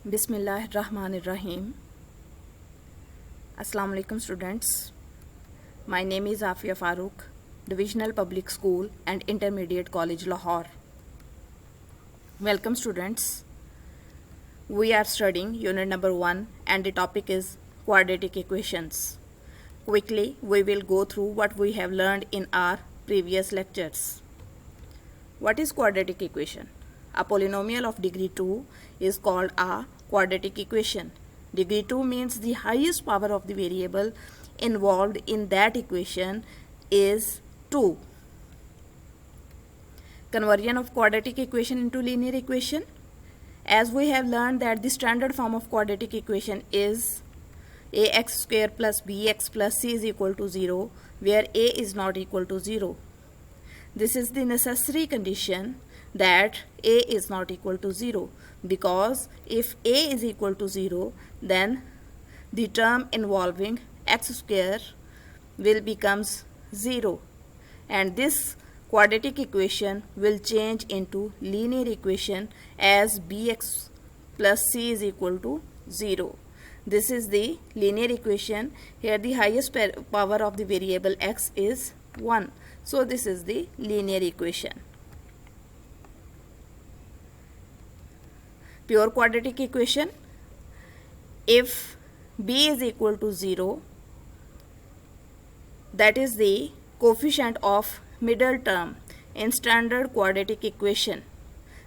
Bismillahirrahmanirrahim. Assalamu alaikum students. My name is Afia Farooq, Divisional Public School and Intermediate College Lahore. Welcome students. We are studying unit number 1 and the topic is quadratic equations. Quickly we will go through what we have learned in our previous lectures. What is quadratic equation? A polynomial of degree 2 is called a quadratic equation. Degree 2 means the highest power of the variable involved in that equation is 2. Conversion of quadratic equation into linear equation. As we have learned that the standard form of quadratic equation is ax square plus bx plus c is equal to 0, where a is not equal to 0. This is the necessary condition that a is not equal to 0, because if a is equal to 0, then the term involving x square will becomes 0, and this quadratic equation will change into linear equation as bx plus c is equal to 0. This is the linear equation. Here the highest power of the variable x is 1. So this is the linear equation. Pure quadratic equation. If b is equal to 0, that is the coefficient of middle term in standard quadratic equation,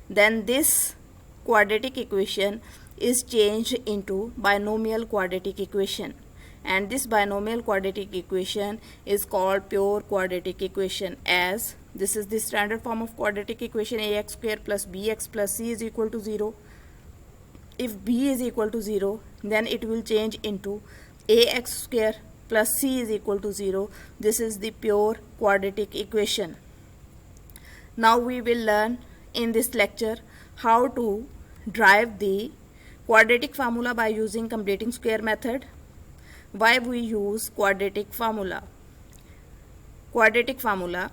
then this quadratic equation is changed into binomial quadratic equation, and this binomial quadratic equation is called pure quadratic equation, as this is the standard form of quadratic equation ax square plus bx plus c is equal to 0. If b is equal to 0, then it will change into ax square plus c is equal to 0. This is the pure quadratic equation. Now we will learn in this lecture how to derive the quadratic formula by using completing square method. Why we use quadratic formula? Quadratic formula,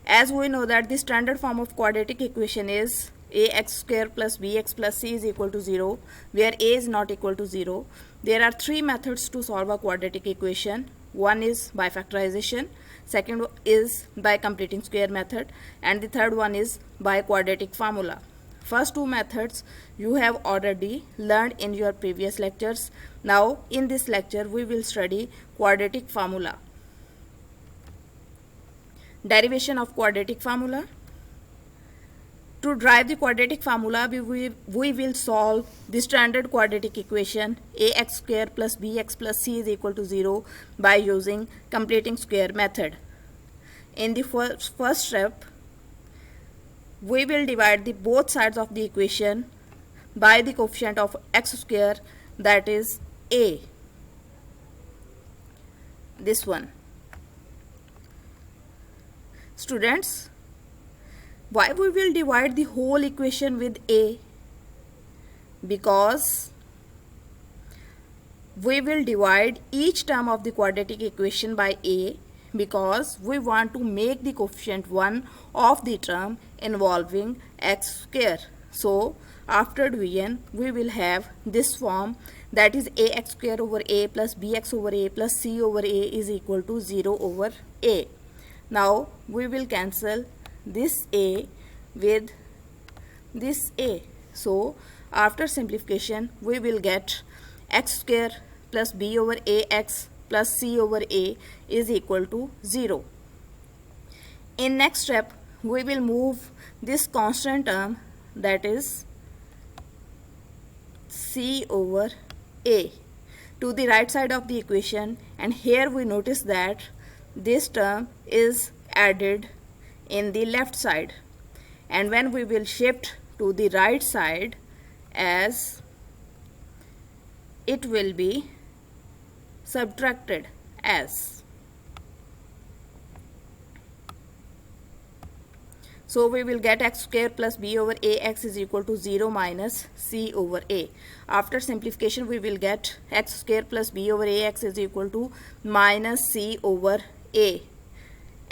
as we know that the standard form of quadratic equation is ax square plus bx plus c is equal to 0, where a is not equal to 0. There are three methods to solve a quadratic equation. One is by factorization, second is by completing square method, and the third one is by quadratic formula. First two methods you have already learned in your previous lectures. Now in this lecture we will study quadratic formula. Derivation of quadratic formula. To derive the quadratic formula, we will solve the standard quadratic equation ax square plus bx plus c is equal to 0 by using completing square method. In the first step, we will divide the both sides of the equation by the coefficient of x square, that is a. This one. Students, why we will divide the whole equation with a? Because we will divide each term of the quadratic equation by a, because we want to make the coefficient 1 of the term involving x square. So after division we will have this form, that is ax square over a plus bx over a plus c over a is equal to 0 over a. Now we will cancel this a with this a. So after simplification we will get x square plus b over ax plus c over a is equal to 0. In next step we will move this constant term, that is c over a, to the right side of the equation, and here we notice that this term is added in the left side, and when we will shift to the right side, as it will be subtracted as. So we will get x square plus b over ax is equal to 0 minus c over a. After simplification we will get x square plus b over ax is equal to minus c over a.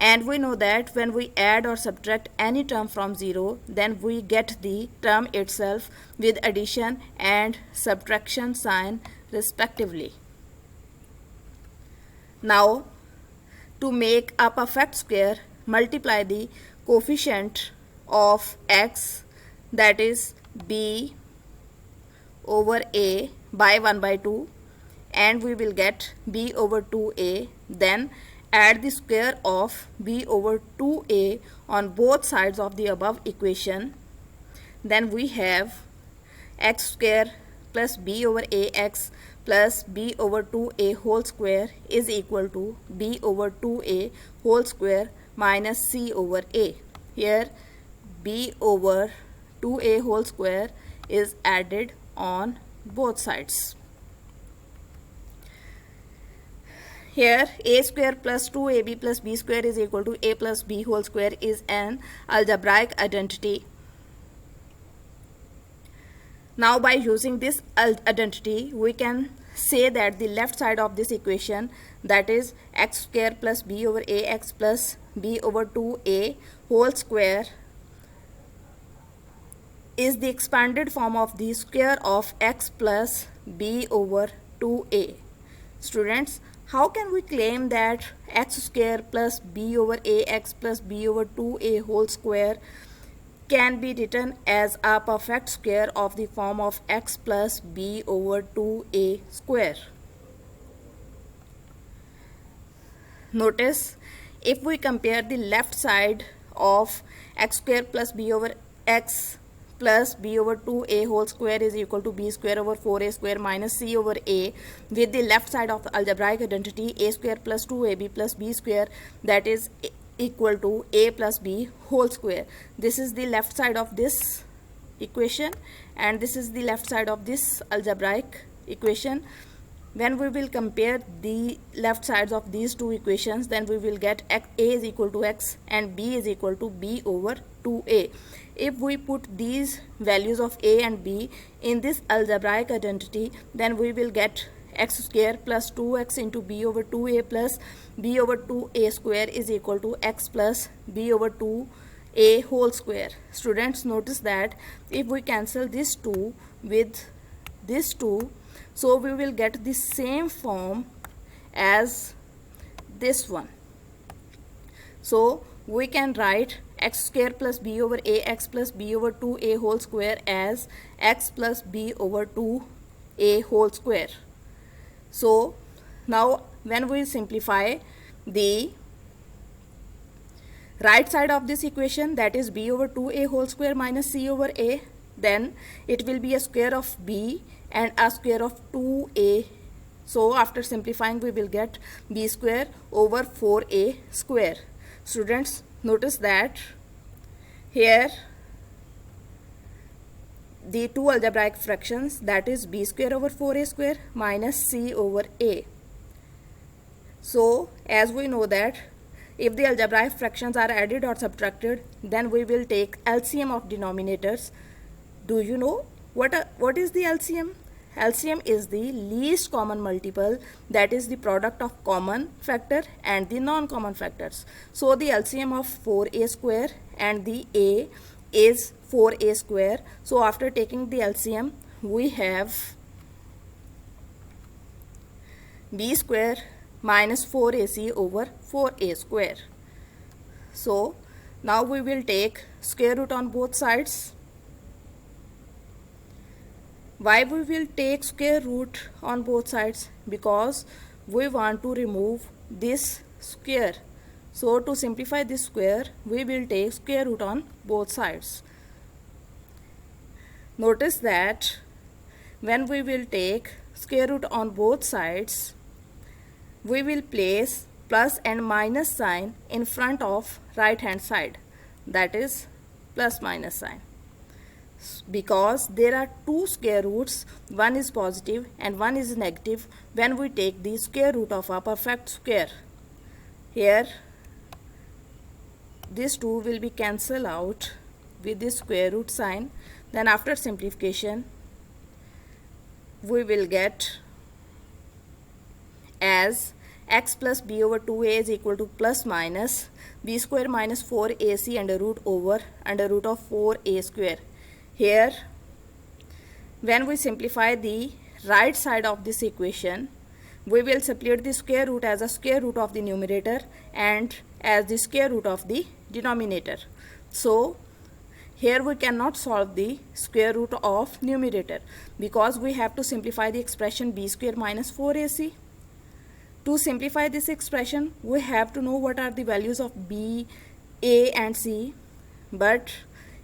And we know that when we add or subtract any term from 0, then we get the term itself with addition and subtraction sign respectively. Now, to make a perfect square, multiply the coefficient of x, that is b over a, by 1 by 2, and we will get b over 2a. Then add the square of b over 2a on both sides of the above equation. Then we have x square plus b over ax plus b over 2a whole square is equal to b over 2a whole square minus c over a. Here b over 2a whole square is added on both sides. Here a square plus 2ab plus b square is equal to a plus b whole square is an algebraic identity. Now by using this identity, we can say that the left side of this equation, that is x square plus b over ax plus b over 2a whole square, is the expanded form of the square of x plus b over 2a. Students, how can we claim that x square plus b over ax plus b over 2a whole square can be written as a perfect square of the form of x plus b over 2a square? Notice, if we compare the left side of x square plus b over x plus b over 2a whole square is equal to b square over 4a square minus c over a with the left side of the algebraic identity a square plus 2ab plus b square, that is equal to a plus b whole square. This is the left side of this equation and this is the left side of this algebraic equation. When we will compare the left sides of these two equations, then we will get a is equal to x and b is equal to b over 2a. If we put these values of a and b in this algebraic identity, then we will get x square plus 2x into b over 2a plus b over 2a square is equal to x plus b over 2a whole square. Students, notice that if we cancel this 2 with this 2, so we will get the same form as this one. So we can write x square plus b over ax plus b over 2a whole square as x plus b over 2a whole square. So now when we simplify the right side of this equation, that is b over 2a whole square minus c over a, then it will be a square of b and a square of 2a. So after simplifying, we will get b square over 4a square. Students, notice that here the two algebraic fractions, that is b square over 4a square minus c over a. So as we know that if the algebraic fractions are added or subtracted, then we will take LCM of denominators. Do you know what is the LCM? LCM is the least common multiple, that is the product of common factor and the non-common factors. So the LCM of 4a square and the a is 4a square. So after taking the LCM, we have b square minus 4ac over 4a square. So now we will take square root on both sides. Why we will take square root on both sides? Because we want to remove this square. So to simplify this square, we will take square root on both sides. Notice that when we will take square root on both sides, we will place plus and minus sign in front of right hand side, that is plus minus sign. Because there are two square roots, one is positive and one is negative when we take the square root of a perfect square. Here these two will be cancelled out with the square root sign. Then after simplification, we will get as x plus b over 2a is equal to plus minus b square minus 4ac under root of 4a square. Here, when we simplify the right side of this equation, we will split the square root as a square root of the numerator and as the square root of the denominator. So here we cannot solve the square root of numerator because we have to simplify the expression b square minus 4ac. To simplify this expression, we have to know what are the values of b, a and c, but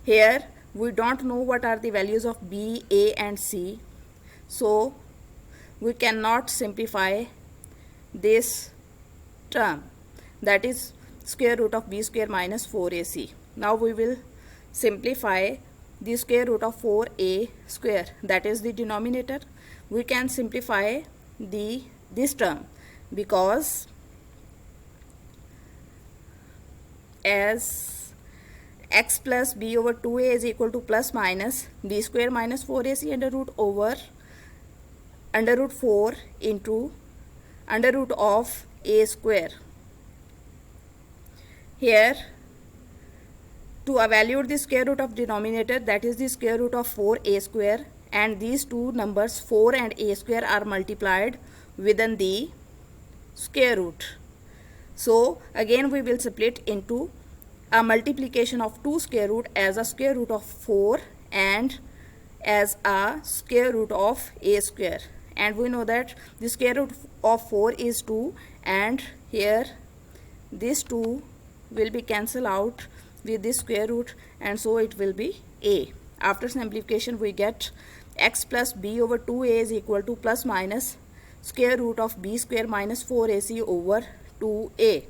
here we don't know what are the values of b, a and c, so we cannot simplify this term, that is square root of b square minus 4ac. Now we will simplify the square root of 4a square, that is the denominator. We can simplify this term because as x plus b over 2a is equal to plus minus b square minus 4ac under root 4 into under root of a square. Here, to evaluate the square root of denominator, that is the square root of 4a square, and these two numbers 4 and a square are multiplied within the square root. So again we will split into a multiplication of two square root as a square root of 4 and as a square root of a square, and we know that the square root of 4 is 2, and here this 2 will be cancelled out with this square root, and so it will be a. After simplification we get x plus b over 2a is equal to plus minus square root of b square minus 4ac over 2a.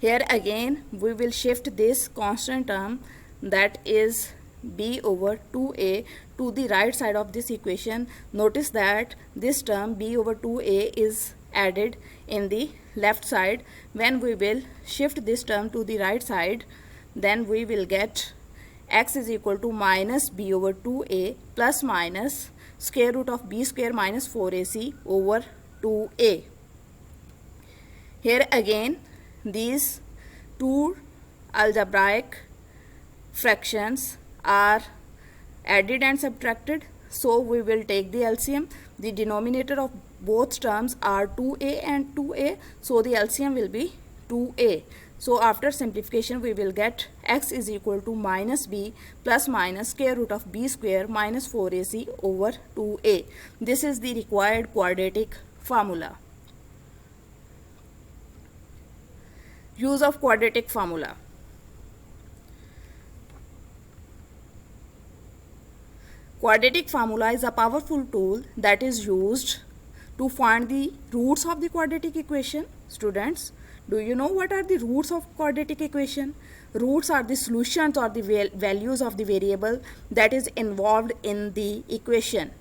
Here again we will shift this constant term, that is b over 2a, to the right side of this equation. Notice that this term b over 2a is added in the left side. When we will shift this term to the right side, then we will get x is equal to minus b over 2a plus minus square root of b square minus 4ac over 2a. Here again these two algebraic fractions are added and subtracted, so we will take the LCM. The denominator of both terms are 2a and 2a, so the LCM will be 2a. So after simplification we will get x is equal to minus b plus minus square root of b square minus 4ac over 2a. This is the required quadratic formula. Use of quadratic formula. Quadratic formula is a powerful tool that is used to find the roots of the quadratic equation. Students, do you know what are the roots of quadratic equation? Roots are the solutions or the values of the variable that is involved in the equation.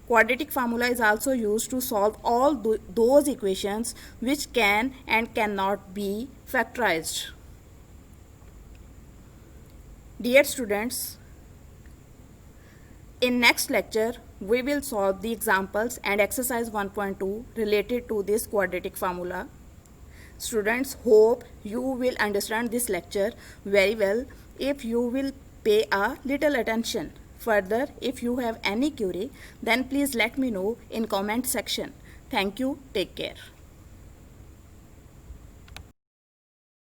Quadratic formula is also used to solve all those equations which can and cannot be factorized. Dear students, in next lecture we will solve the examples and exercise 1.2 related to this quadratic formula. Students, hope you will understand this lecture very well if you will pay a little attention. Further, if you have any query, then please let me know in comment section. Thank you. Take care.